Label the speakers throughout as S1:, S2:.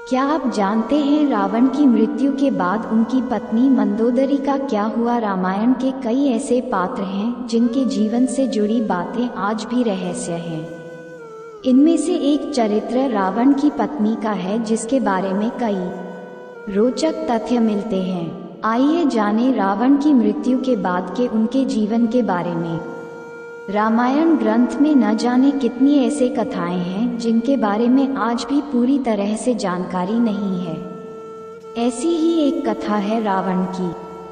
S1: क्या आप जानते हैं रावण की मृत्यु के बाद उनकी पत्नी मंदोदरी का क्या हुआ? रामायण के कई ऐसे पात्र हैं जिनके जीवन से जुड़ी बातें आज भी रहस्य हैं। इनमें से एक चरित्र रावण की पत्नी का है जिसके बारे में कई रोचक तथ्य मिलते हैं। आइए जानें रावण की मृत्यु के बाद के उनके जीवन के बारे में। रामायण ग्रंथ में न जाने कितनी ऐसे कथाएं हैं जिनके बारे में आज भी पूरी तरह से जानकारी नहीं है। ऐसी ही एक कथा है रावण की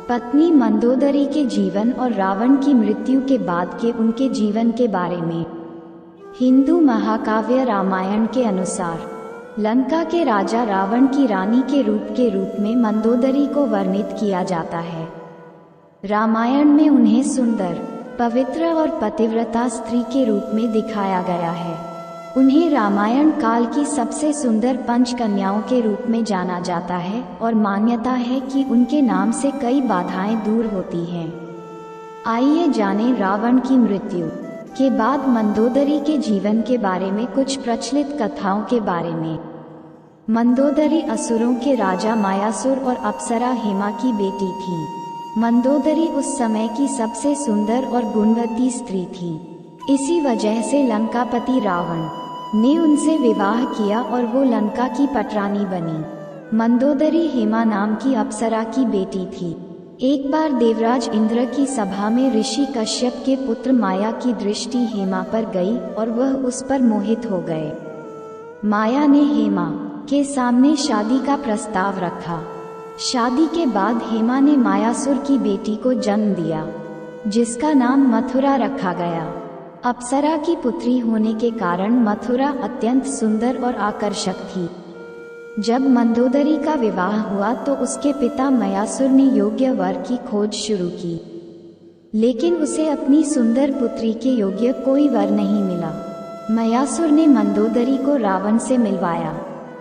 S1: पत्नी मंदोदरी के जीवन और रावण की मृत्यु के बाद के उनके जीवन के बारे में। हिंदू महाकाव्य रामायण के अनुसार लंका के राजा रावण की रानी के रूप में मंदोदरी को वर्णित किया जाता है। रामायण में उन्हें सुंदर, पवित्र और पतिव्रता स्त्री के रूप में दिखाया गया है। उन्हें रामायण काल की सबसे सुंदर पंच कन्याओं के रूप में जाना जाता है और मान्यता है कि उनके नाम से कई बाधाएं दूर होती हैं। आइए जानें रावण की मृत्यु के बाद मंदोदरी के जीवन के बारे में कुछ प्रचलित कथाओं के बारे में। मंदोदरी असुरों के राजा मायासुर और अप्सरा हेमा की बेटी थी। मंदोदरी उस समय की सबसे सुंदर और गुणवती स्त्री थी। इसी वजह से लंकापति रावण ने उनसे विवाह किया और वो लंका की पटरानी बनी। मंदोदरी हेमा नाम की अप्सरा की बेटी थी। एक बार देवराज इंद्र की सभा में ऋषि कश्यप के पुत्र माया की दृष्टि हेमा पर गई और वह उस पर मोहित हो गए। माया ने हेमा के सामने शादी का प्रस्ताव रखा। शादी के बाद हेमा ने मायासुर की बेटी को जन्म दिया, जिसका नाम मथुरा रखा गया। अप्सरा की पुत्री होने के कारण मथुरा अत्यंत सुंदर और आकर्षक थी। जब मंदोदरी का विवाह हुआ तो उसके पिता मयासुर ने योग्य वर की खोज शुरू की, लेकिन उसे अपनी सुंदर पुत्री के योग्य कोई वर नहीं मिला। मयासुर ने मंदोदरी को रावण से मिलवाया।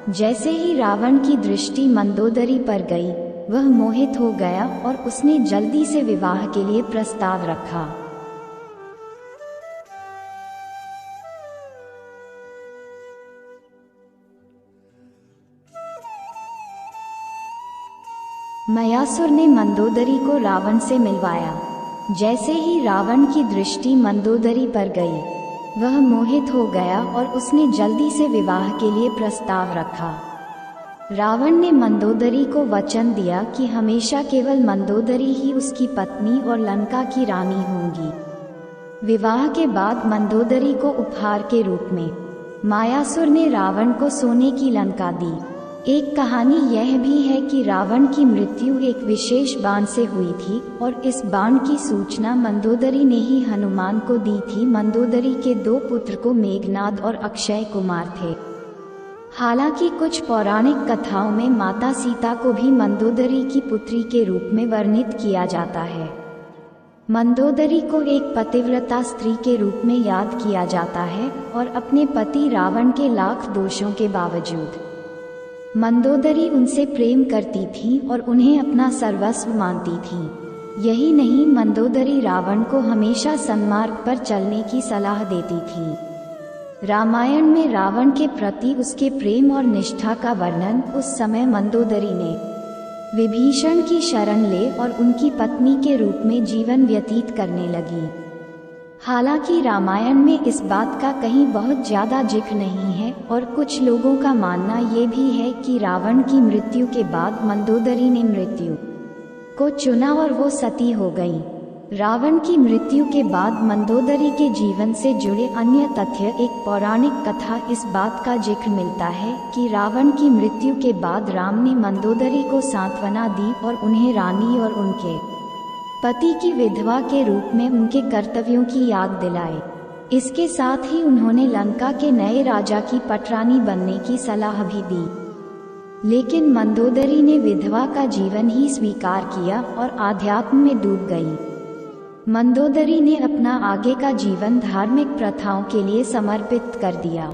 S1: जैसे ही रावण की दृष्टि मंदोदरी पर गई, वह मोहित हो गया और उसने जल्दी से विवाह के लिए प्रस्ताव रखा। मयासुर ने मंदोदरी को रावण से मिलवाया। जैसे ही रावण की दृष्टि मंदोदरी पर गई, वह मोहित हो गया और उसने जल्दी से विवाह के लिए प्रस्ताव रखा। रावण ने मंदोदरी को वचन दिया कि हमेशा केवल मंदोदरी ही उसकी पत्नी और लंका की रानी होंगी। विवाह के बाद मंदोदरी को उपहार के रूप में मायासुर ने रावण को सोने की लंका दी। एक कहानी यह भी है कि रावण की मृत्यु एक विशेष बाण से हुई थी और इस बाण की सूचना मंदोदरी ने ही हनुमान को दी थी। मंदोदरी के दो पुत्र को मेघनाद और अक्षय कुमार थे। हालांकि कुछ पौराणिक कथाओं में माता सीता को भी मंदोदरी की पुत्री के रूप में वर्णित किया जाता है। मंदोदरी को एक पतिव्रता स्त्री के रूप में याद किया जाता है और अपने पति रावण के लाख दोषों के बावजूद मंदोदरी उनसे प्रेम करती थी और उन्हें अपना सर्वस्व मानती थी। यही नहीं, मंदोदरी रावण को हमेशा सन्मार्ग पर चलने की सलाह देती थी। रामायण में रावण के प्रति उसके प्रेम और निष्ठा का वर्णन उस समय मंदोदरी ने विभीषण की शरण ले और उनकी पत्नी के रूप में जीवन व्यतीत करने लगी। हालांकि रामायण में इस बात का कहीं बहुत ज्यादा जिक्र नहीं है और कुछ लोगों का मानना ये भी है कि रावण की मृत्यु के बाद मंदोदरी ने मृत्यु को चुना और वो सती हो गई। रावण की मृत्यु के बाद मंदोदरी के जीवन से जुड़े अन्य तथ्य। एक पौराणिक कथा इस बात का जिक्र मिलता है कि रावण की मृत्यु के बाद राम ने मंदोदरी को सांत्वना दी और उन्हें रानी और उनके पति की विधवा के रूप में उनके कर्तव्यों की याद दिलाई। इसके साथ ही उन्होंने लंका के नए राजा की पटरानी बनने की सलाह भी दी। लेकिन मंदोदरी ने विधवा का जीवन ही स्वीकार किया और आध्यात्म में डूब गई। मंदोदरी ने अपना आगे का जीवन धार्मिक प्रथाओं के लिए समर्पित कर दिया।